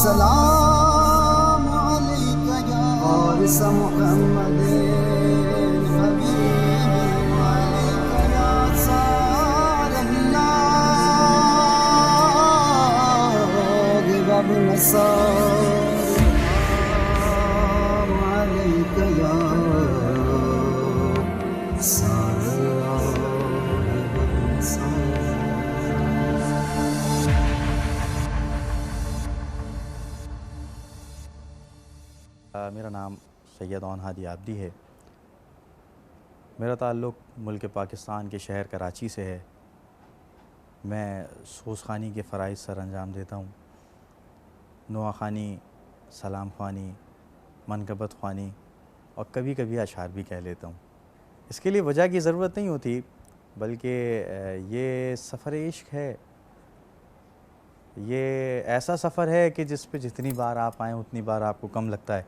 السلام عليك يا وارث محمد حبيبي وعليك يا صار الله وابن صار السلام عليك يا صار الله وابن صار. میرا نام سید اون ہادی عابدی ہے. میرا تعلق ملک پاکستان کے شہر کراچی سے ہے. میں سوزخوانی کے فرائض سر انجام دیتا ہوں. نوحہ خوانی، سلام خوانی، منقبت خوانی اور کبھی کبھی اشعار بھی کہہ لیتا ہوں. اس کے لیے وجہ کی ضرورت نہیں ہوتی، بلکہ یہ سفر عشق ہے. یہ ایسا سفر ہے کہ جس پہ جتنی بار آپ آئیں اتنی بار آپ کو کم لگتا ہے.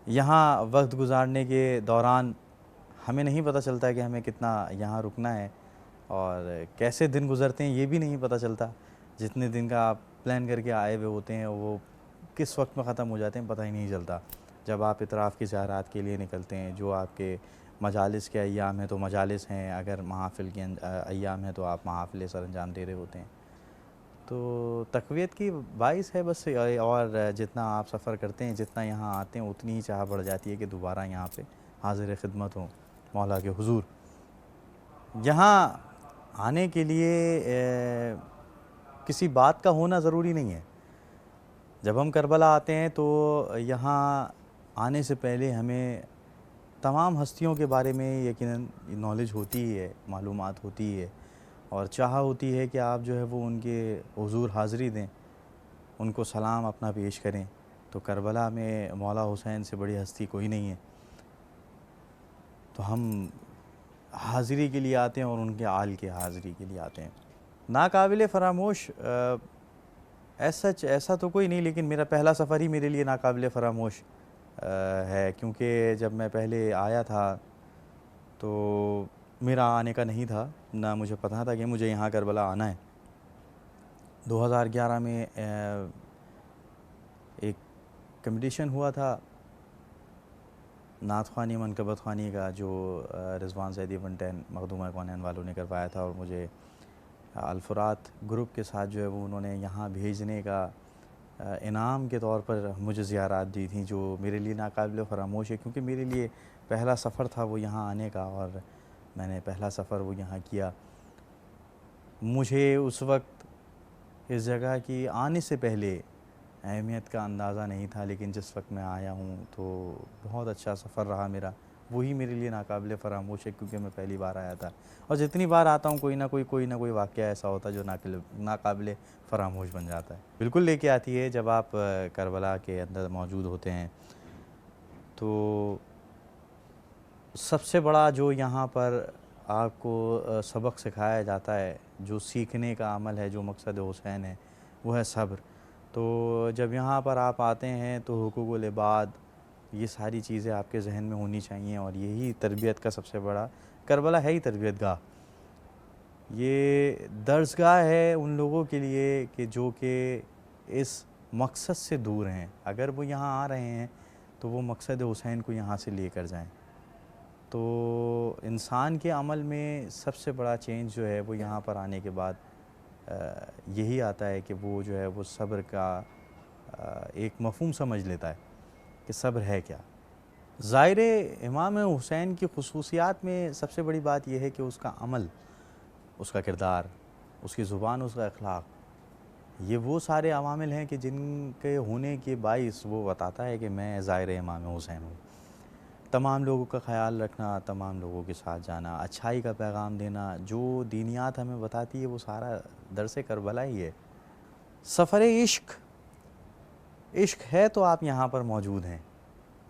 یہاں وقت گزارنے کے دوران ہمیں نہیں پتہ چلتا کہ ہمیں کتنا یہاں رکنا ہے اور کیسے دن گزرتے ہیں یہ بھی نہیں پتہ چلتا. جتنے دن کا آپ پلان کر کے آئے ہوئے ہوتے ہیں وہ کس وقت میں ختم ہو جاتے ہیں پتہ ہی نہیں چلتا. جب آپ اطراف کی زیارات کے لیے نکلتے ہیں، جو آپ کے مجالس کے ایام ہیں تو مجالس ہیں، اگر محافل کے ایام ہیں تو آپ محافل سر انجام دے رہے ہوتے ہیں. تو تقویت کی باعث ہے بس. اور جتنا آپ سفر کرتے ہیں، جتنا یہاں آتے ہیں، اتنی ہی چاہ بڑھ جاتی ہے کہ دوبارہ یہاں پہ حاضر خدمت ہوں مولا کے حضور. یہاں آنے کے لیے کسی بات کا ہونا ضروری نہیں ہے. جب ہم کربلا آتے ہیں تو یہاں آنے سے پہلے ہمیں تمام ہستیوں کے بارے میں یقیناً نالج ہوتی ہی ہے، معلومات ہوتی ہی ہے، اور چاہ ہوتی ہے کہ آپ جو ہے وہ ان کے حضور حاضری دیں، ان کو سلام اپنا پیش کریں. تو کربلا میں مولا حسین سے بڑی ہستی کوئی نہیں ہے. تو ہم حاضری کے لیے آتے ہیں اور ان کے آل کے حاضری کے لیے آتے ہیں. ناقابل فراموش ایسا تو کوئی نہیں، لیکن میرا پہلا سفر ہی میرے لیے ناقابل فراموش ہے. کیونکہ جب میں پہلے آیا تھا تو میرا آنے کا نہیں تھا، نہ مجھے پتہ تھا کہ مجھے یہاں کربلا آنا ہے. 2011 میں ایک کمپٹیشن ہوا تھا نعت خوانی منقبت خوانی کا، جو رضوان زیدی 110 مخدومہ کونین والوں نے کروایا تھا، اور مجھے الفرات گروپ کے ساتھ جو ہے وہ انہوں نے یہاں بھیجنے کا انعام کے طور پر مجھے زیارات دی تھیں، جو میرے لیے ناقابل فراموش ہے. کیونکہ میرے لیے پہلا سفر تھا وہ یہاں آنے کا، اور میں نے پہلا سفر وہ یہاں کیا. مجھے اس وقت اس جگہ کی آنے سے پہلے اہمیت کا اندازہ نہیں تھا، لیکن جس وقت میں آیا ہوں تو بہت اچھا سفر رہا میرا. وہی میرے لیے ناقابل فراموش ہے کیونکہ میں پہلی بار آیا تھا. اور جتنی بار آتا ہوں کوئی نہ کوئی واقعہ ایسا ہوتا ہے جو ناقابل فراموش بن جاتا ہے. بالکل لے کے آتی ہے. جب آپ کربلا کے اندر موجود ہوتے ہیں تو سب سے بڑا جو یہاں پر آپ کو سبق سکھایا جاتا ہے، جو سیکھنے کا عمل ہے، جو مقصد حسین ہے، وہ ہے صبر. تو جب یہاں پر آپ آتے ہیں تو حقوق العباد، یہ ساری چیزیں آپ کے ذہن میں ہونی چاہیے. اور یہی تربیت کا سب سے بڑا، کربلا ہے ہی تربیت گاہ. یہ درسگاہ ہے ان لوگوں کے لیے کہ جو کہ اس مقصد سے دور ہیں. اگر وہ یہاں آ رہے ہیں تو وہ مقصد حسین کو یہاں سے لے کر جائیں. تو انسان کے عمل میں سب سے بڑا چینج جو ہے وہ یہاں پر آنے کے بعد یہی آتا ہے کہ وہ جو ہے وہ صبر کا ایک مفہوم سمجھ لیتا ہے کہ صبر ہے کیا. ظاہر امام حسین کی خصوصیات میں سب سے بڑی بات یہ ہے کہ اس کا عمل، اس کا کردار، اس کی زبان، اس کا اخلاق، یہ وہ سارے عوامل ہیں کہ جن کے ہونے کے باعث وہ بتاتا ہے کہ میں ظاہر امام حسین ہوں. تمام لوگوں کا خیال رکھنا، تمام لوگوں کے ساتھ جانا، اچھائی کا پیغام دینا، جو دینیات ہمیں بتاتی ہے وہ سارا درس کربلا ہی ہے. سفر عشق ہے تو آپ یہاں پر موجود ہیں.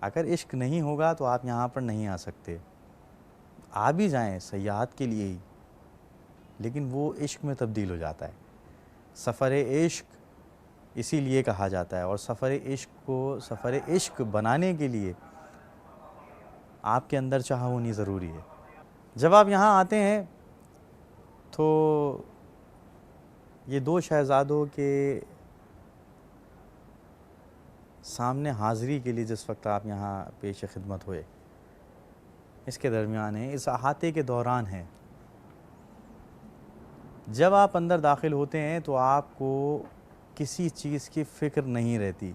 اگر عشق نہیں ہوگا تو آپ یہاں پر نہیں آ سکتے. آ بھی جائیں سیاحت کے لیے ہی، لیکن وہ عشق میں تبدیل ہو جاتا ہے. سفر عشق اسی لیے کہا جاتا ہے. اور سفر عشق کو سفر عشق بنانے کے لیے آپ کے اندر چاہ ہونی ضروری ہے. جب آپ یہاں آتے ہیں تو یہ دو شہزادوں کے سامنے حاضری کے لیے جس وقت آپ یہاں پیش خدمت ہوئے، اس کے درمیان ہیں، اس احاطے کے دوران ہیں. جب آپ اندر داخل ہوتے ہیں تو آپ کو کسی چیز کی فکر نہیں رہتی.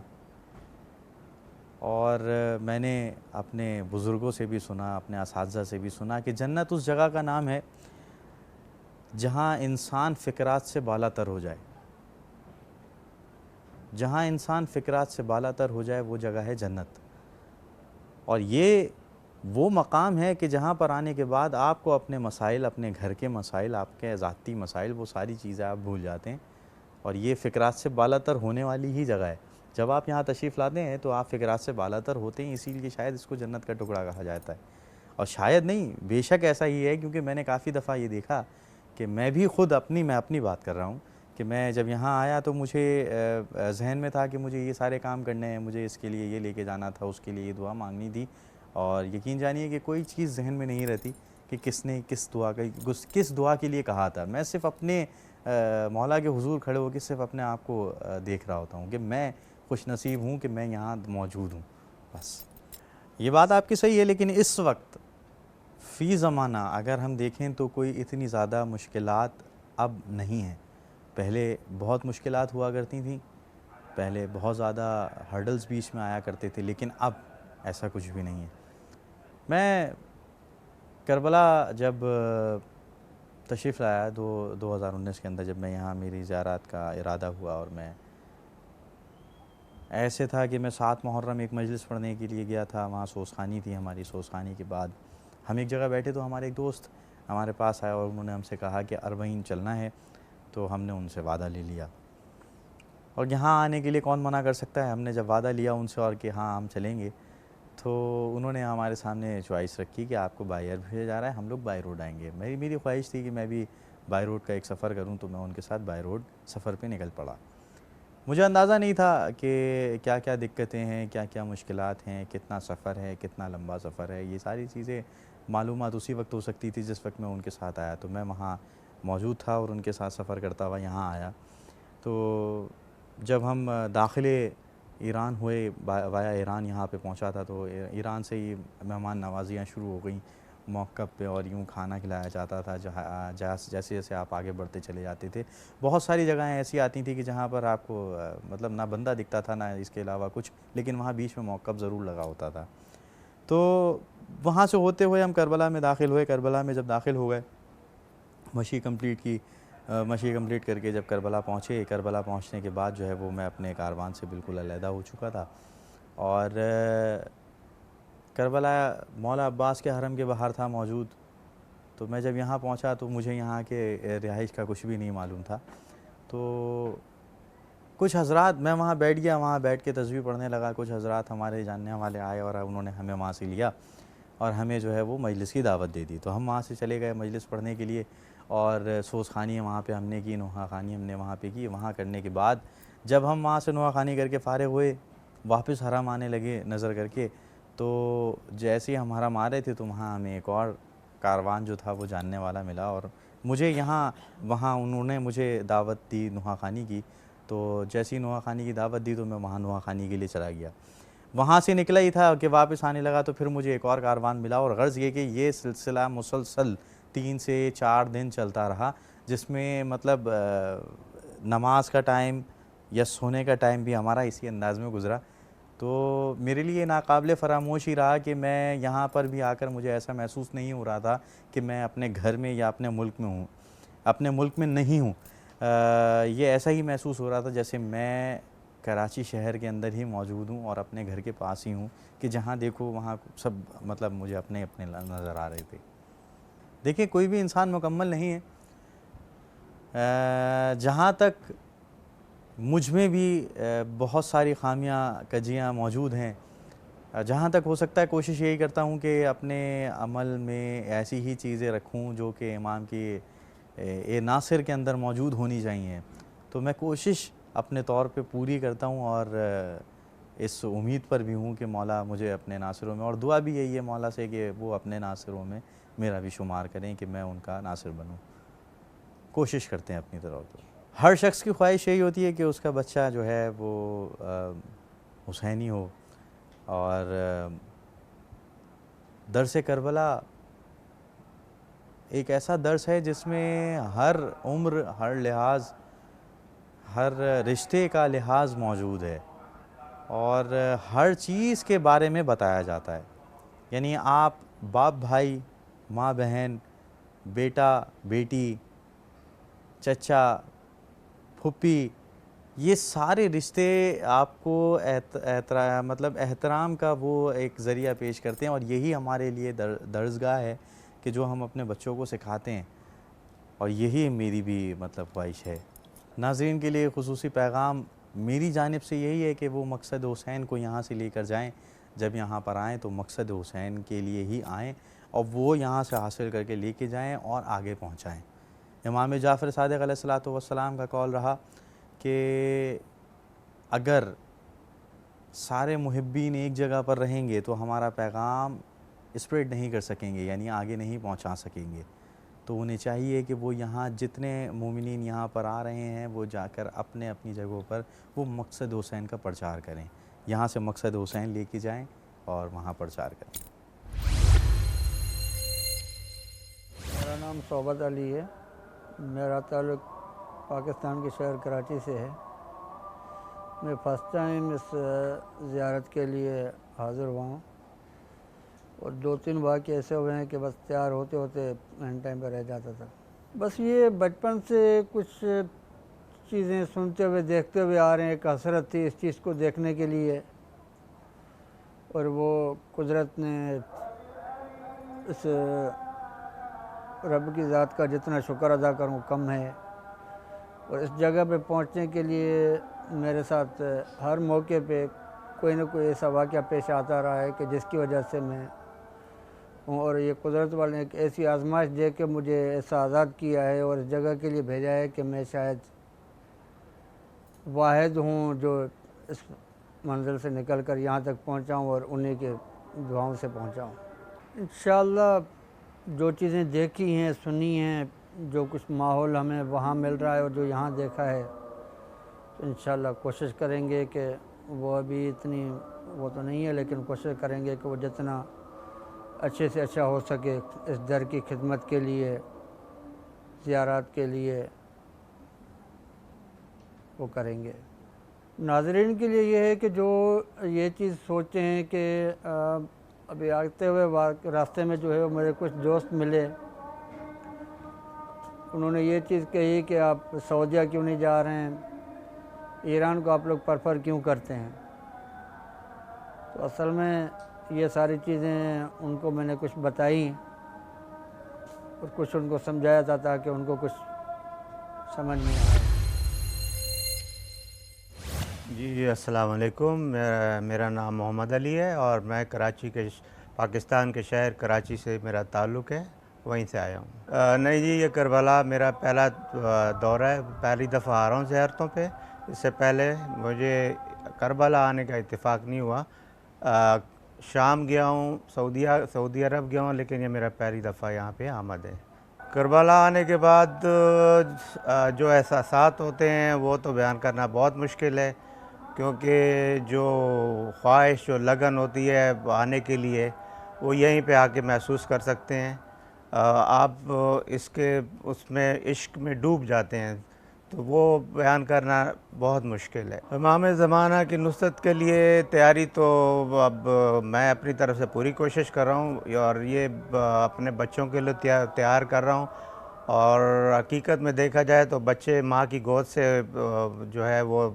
اور میں نے اپنے بزرگوں سے بھی سنا، اپنے اساتذہ سے بھی سنا کہ جنت اس جگہ کا نام ہے جہاں انسان فکرات سے بالا تر ہو جائے. جہاں انسان فکرات سے بالا تر ہو جائے وہ جگہ ہے جنت. اور یہ وہ مقام ہے کہ جہاں پر آنے کے بعد آپ کو اپنے مسائل، اپنے گھر کے مسائل، آپ کے ذاتی مسائل، وہ ساری چیزیں آپ بھول جاتے ہیں. اور یہ فکرات سے بالا تر ہونے والی ہی جگہ ہے. جب آپ یہاں تشریف لاتے ہیں تو آپ فکرات سے بالا تر ہوتے ہیں، اسی لیے شاید اس کو جنت کا ٹکڑا کہا جاتا ہے. اور شاید نہیں، بے شک ایسا ہی ہے، کیونکہ میں نے کافی دفعہ یہ دیکھا کہ میں بھی خود میں اپنی بات کر رہا ہوں کہ میں جب یہاں آیا تو مجھے ذہن میں تھا کہ مجھے یہ سارے کام کرنے ہیں، مجھے اس کے لیے یہ لے کے جانا تھا، اس کے لیے یہ دعا مانگنی تھی. اور یقین جانیے کہ کوئی چیز ذہن میں نہیں رہتی کہ کس نے کس دعا کے لیے کہا تھا. میں صرف اپنے مولا کے حضور کھڑے ہو کے صرف اپنے آپ کو دیکھ رہا ہوتا ہوں کہ میں خوش نصیب ہوں کہ میں یہاں موجود ہوں. بس یہ بات آپ کی صحیح ہے، لیکن اس وقت فی زمانہ اگر ہم دیکھیں تو کوئی اتنی زیادہ مشکلات اب نہیں ہیں. پہلے بہت مشکلات ہوا کرتی تھیں، پہلے بہت زیادہ ہرڈلز بیچ میں آیا کرتے تھے، لیکن اب ایسا کچھ بھی نہیں ہے. میں کربلا جب تشریف لایا 2019 کے اندر، جب میں یہاں میری زیارت کا ارادہ ہوا، اور میں ایسے تھا کہ میں 7 محرم ایک مجلس پڑھنے کے لیے گیا تھا. وہاں سوزخانی تھی ہماری. سوزخانی کے بعد ہم ایک جگہ بیٹھے تو ہمارے ایک دوست ہمارے پاس آیا اور انہوں نے ہم سے کہا کہ اربعین چلنا ہے. تو ہم نے ان سے وعدہ لے لیا، اور یہاں آنے کے لیے کون منع کر سکتا ہے. ہم نے جب وعدہ لیا ان سے اور کہ ہاں ہم چلیں گے، تو انہوں نے ہمارے سامنے چوائس رکھی کہ آپ کو بائی ایئر بھیجا جا رہا ہے، ہم لوگ بائی روڈ آئیں گے. میری خواہش تھی کہ میں بھی بائی روڈ کا ایک سفر کروں، تو میں ان کے ساتھ بائی روڈ سفر پہ نکل پڑا. مجھے اندازہ نہیں تھا کہ کیا کیا دقتیں ہیں، کیا کیا مشکلات ہیں، کتنا سفر ہے، کتنا لمبا سفر ہے. یہ ساری چیزیں معلومات اسی وقت ہو سکتی تھی جس وقت میں ان کے ساتھ آیا. تو میں وہاں موجود تھا اور ان کے ساتھ سفر کرتا ہوا یہاں آیا. تو جب ہم داخلے ایران ہوئے، وایا ایران یہاں پہ پہنچا تھا، تو ایران سے ہی مہمان نوازیاں شروع ہو گئیں موقف پہ، اور یوں کھانا کھلایا جاتا تھا. جیسے جیسے آپ آگے بڑھتے چلے جاتے تھے، بہت ساری جگہیں ایسی آتی تھیں کہ جہاں پر آپ کو مطلب نہ بندہ دکھتا تھا نہ اس کے علاوہ کچھ، لیکن وہاں بیچ میں موقف ضرور لگا ہوتا تھا. تو وہاں سے ہوتے ہوئے ہم کربلا میں داخل ہوئے. کربلا میں جب داخل ہو گئے، مشی کمپلیٹ کر کے جب کربلا پہنچے، کربلا پہنچنے کے بعد جو ہے وہ میں اپنے کاروان سے بالکل علیحدہ ہو چکا تھا. اور کربلا مولا عباس کے حرم کے باہر تھا موجود. تو میں جب یہاں پہنچا تو مجھے یہاں کے رہائش کا کچھ بھی نہیں معلوم تھا. تو کچھ حضرات، میں وہاں بیٹھ گیا، وہاں بیٹھ کے تسبیح پڑھنے لگا. کچھ حضرات ہمارے جاننے والے آئے اور انہوں نے ہمیں وہاں سے لیا اور ہمیں جو ہے وہ مجلس کی دعوت دے دی. تو ہم وہاں سے چلے گئے مجلس پڑھنے کے لیے، اور سوزخانی وہاں پہ ہم نے کی، نوحہ خوانی ہم نے وہاں پہ کی. وہاں کرنے کے بعد جب ہم وہاں سے نوحہ خوانی کر کے فارغ ہوئے، واپس حرم آنے لگے نظر کر کے، تو جیسے ہی ہم حرم آ رہے تھے تو وہاں ہمیں ایک اور کاروان جو تھا وہ جاننے والا ملا، اور مجھے وہاں انہوں نے مجھے دعوت دی نوحہ خوانی کی. تو جیسی نوحہ خوانی کی دعوت دی تو میں وہاں نوحہ خوانی کے لیے چلا گیا. وہاں سے نکلا ہی تھا کہ واپس آنے لگا تو پھر مجھے ایک اور کاروان ملا. اور غرض یہ کہ یہ سلسلہ مسلسل 3 سے 4 دن چلتا رہا، جس میں مطلب نماز کا ٹائم یا سونے کا ٹائم بھی ہمارا اسی انداز میں گزرا. تو میرے لیے ناقابل فراموش ہی رہا کہ میں یہاں پر بھی آ کر مجھے ایسا محسوس نہیں ہو رہا تھا کہ میں اپنے گھر میں یا اپنے ملک میں ہوں، اپنے ملک میں نہیں ہوں. یہ ایسا ہی محسوس ہو رہا تھا جیسے میں کراچی شہر کے اندر ہی موجود ہوں اور اپنے گھر کے پاس ہی ہوں، کہ جہاں دیکھو وہاں سب مطلب مجھے اپنے نظر آ رہے تھے. دیکھیں کوئی بھی انسان مکمل نہیں ہے. جہاں تک مجھ میں بھی بہت ساری خامیاں کجیاں موجود ہیں، جہاں تک ہو سکتا ہے کوشش یہی کرتا ہوں کہ اپنے عمل میں ایسی ہی چیزیں رکھوں جو کہ امام کی ناصر کے اندر موجود ہونی چاہیے. تو میں کوشش اپنے طور پہ پوری کرتا ہوں، اور اس امید پر بھی ہوں کہ مولا مجھے اپنے ناصروں میں، اور دعا بھی یہی ہے مولا سے کہ وہ اپنے ناصروں میں میرا بھی شمار کریں کہ میں ان کا ناصر بنوں. کوشش کرتے ہیں اپنی طرف. ہر شخص کی خواہش یہی ہوتی ہے کہ اس کا بچہ جو ہے وہ حسینی ہو. اور درس کربلا ایک ایسا درس ہے جس میں ہر عمر، ہر لحاظ، ہر رشتے کا لحاظ موجود ہے اور ہر چیز کے بارے میں بتایا جاتا ہے. یعنی آپ باپ بھائی، ماں بہن، بیٹا بیٹی، چچا پھوپھی، یہ سارے رشتے آپ کو مطلب احترام کا وہ ایک ذریعہ پیش کرتے ہیں، اور یہی ہمارے لیے درسگاہ ہے کہ جو ہم اپنے بچوں کو سکھاتے ہیں، اور یہی میری بھی مطلب خواہش ہے. ناظرین کے لیے خصوصی پیغام میری جانب سے یہی ہے کہ وہ مقصد حسین کو یہاں سے لے کر جائیں. جب یہاں پر آئیں تو مقصد حسین کے لیے ہی آئیں اور وہ یہاں سے حاصل کر کے لے کے جائیں اور آگے پہنچائیں. امام جعفر صادق علیہ الصلوۃ والسلام کا قول رہا کہ اگر سارے محبین ایک جگہ پر رہیں گے تو ہمارا پیغام اسپریڈ نہیں کر سکیں گے، یعنی آگے نہیں پہنچا سکیں گے. تو انہیں چاہیے کہ وہ یہاں جتنے مومنین یہاں پر آ رہے ہیں وہ جا کر اپنے اپنی جگہوں پر وہ مقصد حسین کا پرچار کریں. یہاں سے مقصد حسین لے کے جائیں اور وہاں پرچار کریں. میرا نام صحبت علی ہے. میرا تعلق پاکستان کے شہر کراچی سے ہے. میں فرسٹ ٹائم اس زیارت کے لیے حاضر ہوا ہوں اور 2-3 واقعے ایسے ہوئے ہیں کہ بس تیار ہوتے ہوتے اینڈ ٹائم پہ رہ جاتا تھا. بس یہ بچپن سے کچھ چیزیں سنتے ہوئے دیکھتے ہوئے آ رہے ہیں. ایک حسرت تھی اس چیز کو دیکھنے کے لیے، اور وہ قدرت نے اس رب کی ذات کا جتنا شکر ادا کروں کم ہے. اور اس جگہ پہ پہنچنے کے لیے میرے ساتھ ہر موقع پہ کوئی نہ کوئی ایسا واقعہ پیش آتا رہا ہے کہ جس کی وجہ سے میں ہوں، اور یہ قدرت والے نے ایک ایسی آزمائش دے کے مجھے ایسا آزاد کیا ہے اور اس جگہ کے لیے بھیجا ہے کہ میں شاید واحد ہوں جو اس منزل سے نکل کر یہاں تک پہنچا ہوں اور انہیں کے دعاؤں سے پہنچا ہوں. انشاءاللہ جو چیزیں دیکھی ہیں، سنی ہیں، جو کچھ ماحول ہمیں وہاں مل رہا ہے اور جو یہاں دیکھا ہے، تو انشاءاللہ کوشش کریں گے کہ وہ ابھی اتنی وہ تو نہیں ہے، لیکن کوشش کریں گے کہ وہ جتنا اچھے سے اچھا ہو سکے اس در کی خدمت کے لیے، زیارات کے لیے وہ کریں گے. ناظرین کے لیے یہ ہے کہ جو یہ چیز سوچتے ہیں کہ ابھی آتے ہوئے راستے میں جو ہے میرے کچھ دوست ملے، انہوں نے یہ چیز کہی کہ آپ سعودیہ کیوں نہیں جا رہے ہیں، ایران کو آپ لوگ پریفر کیوں کرتے ہیں. تو اصل میں یہ ساری چیزیں ان کو میں نے کچھ بتائی اور کچھ ان کو سمجھایا تھا تاکہ ان کو کچھ سمجھ میں آئے. جی السلام علیکم. میرا نام محمد علی ہے اور میں کراچی کے پاکستان کے شہر کراچی سے میرا تعلق ہے، وہیں سے آیا ہوں. نہیں جی، یہ کربلا میرا پہلا دورہ ہے، پہلی دفعہ آ رہا ہوں زیارتوں پہ. اس سے پہلے مجھے کربلا آنے کا اتفاق نہیں ہوا. شام گیا ہوں، سعودی عرب گیا ہوں، لیکن یہ میرا پہلی دفعہ یہاں پہ آمد ہے. کربلا آنے کے بعد جو احساسات ہوتے ہیں وہ تو بیان کرنا بہت مشکل ہے، کیونکہ جو خواہش، جو لگن ہوتی ہے آنے کے لیے، وہ یہیں پہ آ کے محسوس کر سکتے ہیں. آپ اس میں عشق میں ڈوب جاتے ہیں، تو وہ بیان کرنا بہت مشکل ہے. امام زمانہ کی نصرت کے لیے تیاری تو اب میں اپنی طرف سے پوری کوشش کر رہا ہوں اور یہ اپنے بچوں کے لیے تیار کر رہا ہوں. اور حقیقت میں دیکھا جائے تو بچے ماں کی گود سے جو ہے وہ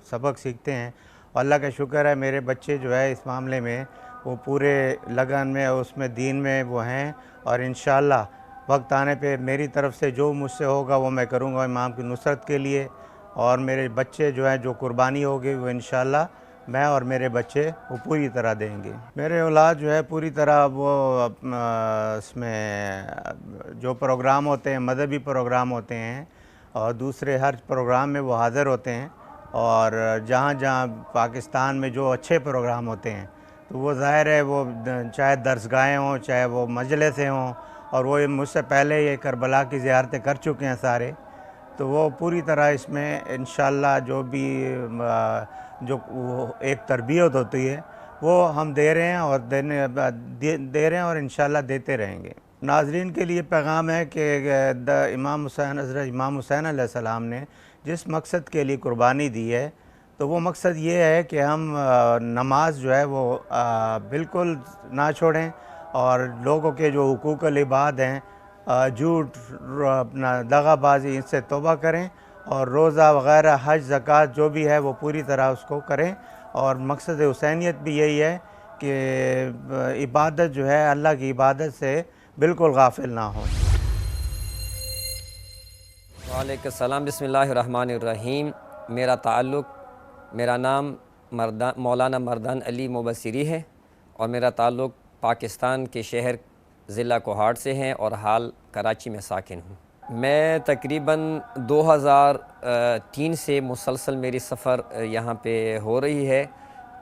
سبق سیکھتے ہیں. اور اللہ کا شکر ہے میرے بچے جو ہے اس معاملے میں وہ پورے لگن میں، اس میں دین میں وہ ہیں، اور انشاءاللہ وقت آنے پہ میری طرف سے جو مجھ سے ہوگا وہ میں کروں گا امام کی نصرت کے لیے. اور میرے بچے جو ہیں جو قربانی ہوگی وہ انشاءاللہ میں اور میرے بچے وہ پوری طرح دیں گے. میرے اولاد جو ہے پوری طرح وہ اس میں جو پروگرام ہوتے ہیں، مذہبی پروگرام ہوتے ہیں اور دوسرے ہر پروگرام میں وہ حاضر ہوتے ہیں. اور جہاں جہاں پاکستان میں جو اچھے پروگرام ہوتے ہیں تو وہ ظاہر ہے وہ چاہے درسگاہیں ہوں، چاہے وہ مجلسیں ہوں، اور وہ مجھ سے پہلے یہ کربلا کی زیارتیں کر چکے ہیں سارے، تو وہ پوری طرح اس میں انشاءاللہ جو بھی جو وہ ایک تربیت ہوتی ہے وہ ہم دے رہے ہیں اور دے رہے ہیں اور انشاءاللہ دیتے رہیں گے۔ ناظرین کے لیے پیغام ہے کہ امام حسین حضرت امام حسین علیہ السلام نے جس مقصد کے لیے قربانی دی ہے تو وہ مقصد یہ ہے کہ ہم نماز جو ہے وہ بالکل نہ چھوڑیں، اور لوگوں کے جو حقوق العباد ہیں، جھوٹ، اپنا دغا بازی، ان سے توبہ کریں، اور روزہ وغیرہ، حج، زکوٰۃ جو بھی ہے وہ پوری طرح اس کو کریں۔ اور مقصد حسینیت بھی یہی ہے کہ عبادت جو ہے اللہ کی عبادت سے بالکل غافل نہ ہوں۔ وعلیکم السلام، بسم اللہ الرحمن الرحیم۔ میرا نام مولانا مردان علی مبصری ہے، اور میرا تعلق پاکستان کے شہر ضلع کوہاٹ سے ہیں، اور حال کراچی میں ساکن ہوں۔ میں تقریباً 2003 سے مسلسل میری سفر یہاں پہ ہو رہی ہے،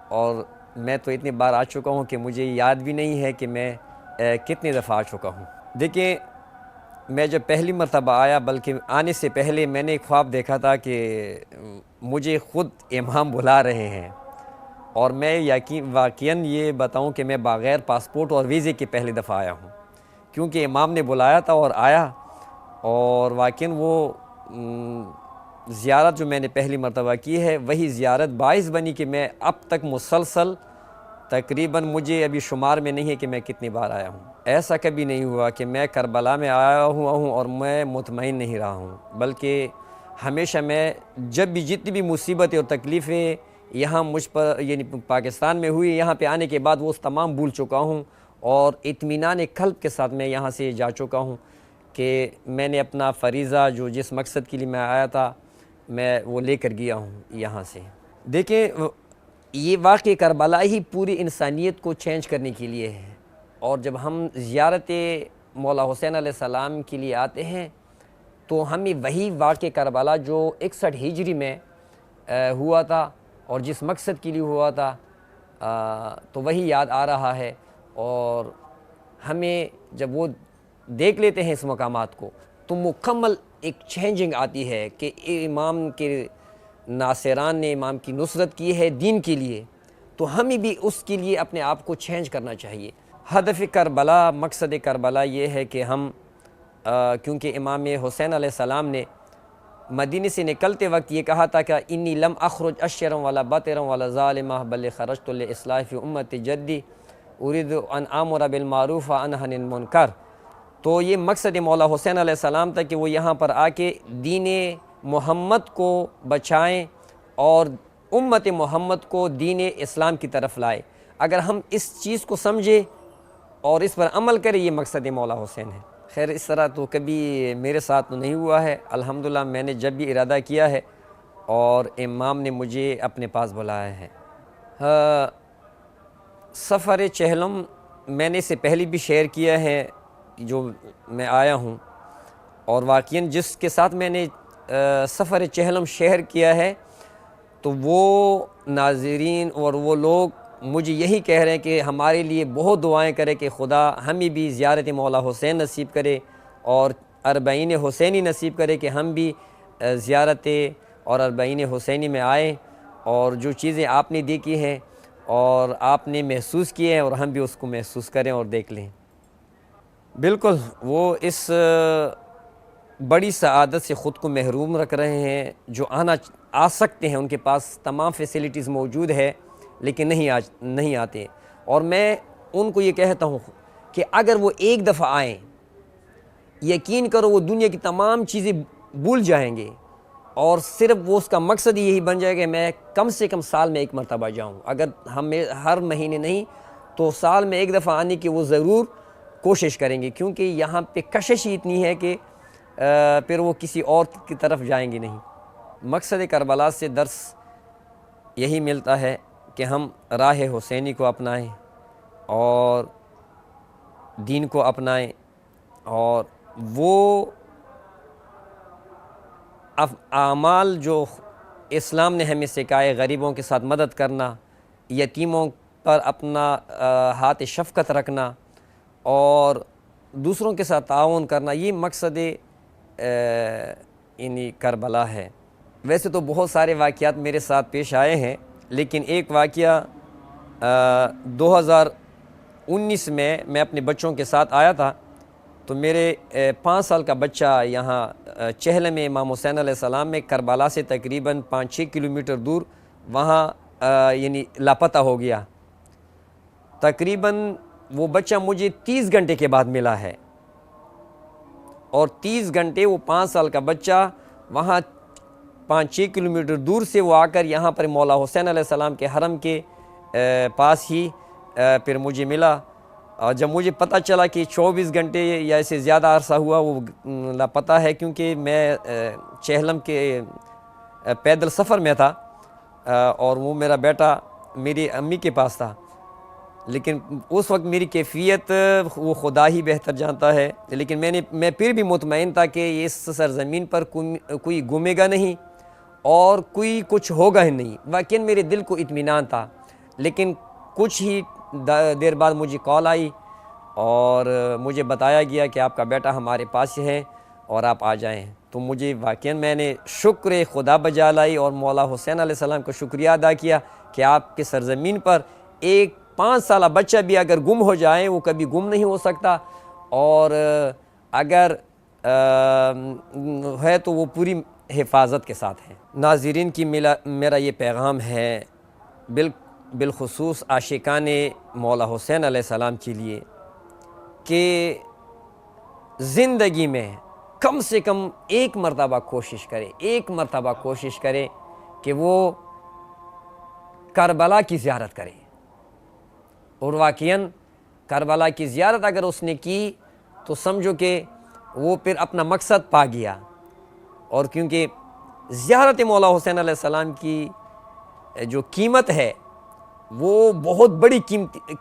اور میں تو اتنی بار آ چکا ہوں کہ مجھے یاد بھی نہیں ہے کہ میں کتنی دفعہ آ چکا ہوں۔ دیکھیں، میں جب پہلی مرتبہ آیا، بلکہ آنے سے پہلے میں نے ایک خواب دیکھا تھا کہ مجھے خود امام بلا رہے ہیں، اور میں واقعاً یہ بتاؤں کہ میں بغیر پاسپورٹ اور ویزے کے پہلی دفعہ آیا ہوں، کیونکہ امام نے بلایا تھا اور آیا۔ اور واقعاً وہ زیارت جو میں نے پہلی مرتبہ کی ہے، وہی زیارت باعث بنی کہ میں اب تک مسلسل تقریباً مجھے ابھی شمار میں نہیں ہے کہ میں کتنی بار آیا ہوں۔ ایسا کبھی نہیں ہوا کہ میں کربلا میں آیا ہوا ہوں اور میں مطمئن نہیں رہا ہوں، بلکہ ہمیشہ میں جب بھی جتنی بھی مصیبتیں اور تکلیفیں یہاں مجھ پر یعنی پاکستان میں ہوئی، یہاں پہ آنے کے بعد وہ تمام بھول چکا ہوں، اور اطمینان قلب کے ساتھ میں یہاں سے جا چکا ہوں کہ میں نے اپنا فریضہ جو جس مقصد کے لیے میں آیا تھا میں وہ لے کر گیا ہوں یہاں سے۔ دیکھیں، یہ واقعہ کربلا ہی پوری انسانیت کو چینج کرنے کے لیے ہے، اور جب ہم زیارت مولا حسین علیہ السلام کے لیے آتے ہیں تو ہمیں وہی واقعہ کربلا جو 61 ہجری میں ہوا تھا اور جس مقصد کے لیے ہوا تھا تو وہی یاد آ رہا ہے، اور ہمیں جب وہ دیکھ لیتے ہیں اس مقامات کو تو مکمل ایک چینجنگ آتی ہے کہ امام کے ناصران نے امام کی نصرت کی ہے دین کے لیے، تو ہمیں بھی اس کے لیے اپنے آپ کو چینج کرنا چاہیے۔ ہدف کربلا، مقصد کربلا یہ ہے کہ ہم کیونکہ امام حسین علیہ السلام نے مدینے سے نکلتے وقت یہ کہا تھا کہ انی لم اخرج اشرا ولا بطرا ولا ظالمہ بل خرجت لاصلاح فی امت جدی اريد ان امر بالمعروف وانهى عن المنکر۔ تو یہ مقصد مولا حسین علیہ السلام تھا کہ وہ یہاں پر آ کے دین محمد کو بچائیں اور امت محمد کو دین اسلام کی طرف لائے۔ اگر ہم اس چیز کو سمجھے اور اس پر عمل کریں، یہ مقصد مولا حسین ہے۔ خیر، اس طرح تو کبھی میرے ساتھ تو نہیں ہوا ہے، الحمدللہ میں نے جب بھی ارادہ کیا ہے اور امام نے مجھے اپنے پاس بلایا ہے۔ سفر چہلم میں نے اس سے پہلے بھی شیئر کیا ہے جو میں آیا ہوں، اور واقعاً جس کے ساتھ میں نے سفر چہلم شیئر کیا ہے تو وہ ناظرین اور وہ لوگ مجھے یہی کہہ رہے ہیں کہ ہمارے لیے بہت دعائیں کرے کہ خدا ہمیں بھی زیارت مولا حسین نصیب کرے اور اربعین حسینی نصیب کرے کہ ہم بھی زیارت اور اربعین حسینی میں آئیں، اور جو چیزیں آپ نے دیکھی ہیں اور آپ نے محسوس کیے ہیں اور ہم بھی اس کو محسوس کریں اور دیکھ لیں۔ بالکل، وہ اس بڑی سعادت سے خود کو محروم رکھ رہے ہیں، جو آ سکتے ہیں، ان کے پاس تمام فیسلٹیز موجود ہے لیکن نہیں آتے۔ اور میں ان کو یہ کہتا ہوں کہ اگر وہ ایک دفعہ آئیں، یقین کرو وہ دنیا کی تمام چیزیں بھول جائیں گے، اور صرف وہ اس کا مقصد یہی بن جائے کہ میں کم سے کم سال میں ایک مرتبہ جاؤں۔ اگر ہم ہر مہینے نہیں تو سال میں ایک دفعہ آنے کی وہ ضرور کوشش کریں گے، کیونکہ یہاں پہ کشش ہی اتنی ہے کہ پھر وہ کسی اور کی طرف جائیں گے نہیں۔ مقصد کربلا سے درس یہی ملتا ہے کہ ہم راہ حسینی کو اپنائیں اور دین کو اپنائیں، اور وہ اعمال جو اسلام نے ہمیں سکھائے، غریبوں کے ساتھ مدد کرنا، یتیموں پر اپنا ہاتھ شفقت رکھنا اور دوسروں کے ساتھ تعاون کرنا، یہ مقصد کربلا ہے۔ ویسے تو بہت سارے واقعات میرے ساتھ پیش آئے ہیں، لیکن ایک واقعہ 2019 میں اپنے بچوں کے ساتھ آیا تھا، تو میرے 5 سال کا بچہ یہاں چہل میں امام حسین علیہ السلام میں کربلا سے تقریباً 5-6 کلومیٹر دور وہاں یعنی لاپتہ ہو گیا۔ تقریباً وہ بچہ مجھے 30 گھنٹے کے بعد ملا ہے، اور 30 گھنٹے وہ 5 سال کا بچہ وہاں 5-6 کلومیٹر دور سے وہ آ کر یہاں پر مولا حسین علیہ السلام کے حرم کے پاس ہی پھر مجھے ملا۔ اور جب مجھے پتہ چلا کہ 24 گھنٹے یا اسے زیادہ عرصہ ہوا وہ لاپتہ ہے، کیونکہ میں چہلم کے پیدل سفر میں تھا اور وہ میرا بیٹا میری امی کے پاس تھا، لیکن اس وقت میری کیفیت وہ خدا ہی بہتر جانتا ہے، لیکن میں پھر بھی مطمئن تھا کہ اس سرزمین پر کوئی گمے گا نہیں اور کوئی کچھ ہوگا ہی نہیں۔ واقعی میرے دل کو اطمینان تھا، لیکن کچھ ہی دیر بعد مجھے کال آئی اور مجھے بتایا گیا کہ آپ کا بیٹا ہمارے پاس ہے اور آپ آ جائیں۔ تو مجھے واقعی میں نے شکر خدا بجا لائی اور مولا حسین علیہ السلام کو شکریہ ادا کیا کہ آپ کے سرزمین پر ایک 5 سالہ بچہ بھی اگر گم ہو جائے وہ کبھی گم نہیں ہو سکتا، اور اگر ہے تو وہ پوری حفاظت کے ساتھ ہے۔ ناظرین کی میرا یہ پیغام ہے بالخصوص عاشقان مولا حسین علیہ السلام کے لیے کہ زندگی میں کم سے کم ایک مرتبہ کوشش کرے کہ وہ کربلا کی زیارت کرے، اور واقعاً کربلا کی زیارت اگر اس نے کی تو سمجھو کہ وہ پھر اپنا مقصد پا گیا۔ اور کیونکہ زیارت مولا حسین علیہ السلام کی جو قیمت ہے وہ بہت بڑی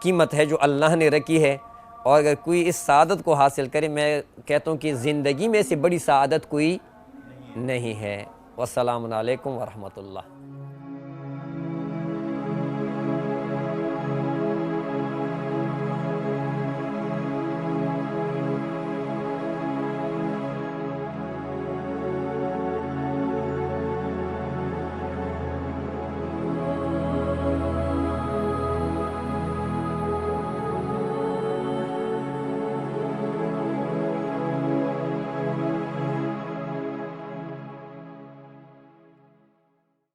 قیمت ہے جو اللہ نے رکھی ہے، اور اگر کوئی اس سعادت کو حاصل کرے، میں کہتا ہوں کہ زندگی میں سے بڑی سعادت کوئی نہیں ہے۔ والسلام علیکم ورحمۃ اللہ۔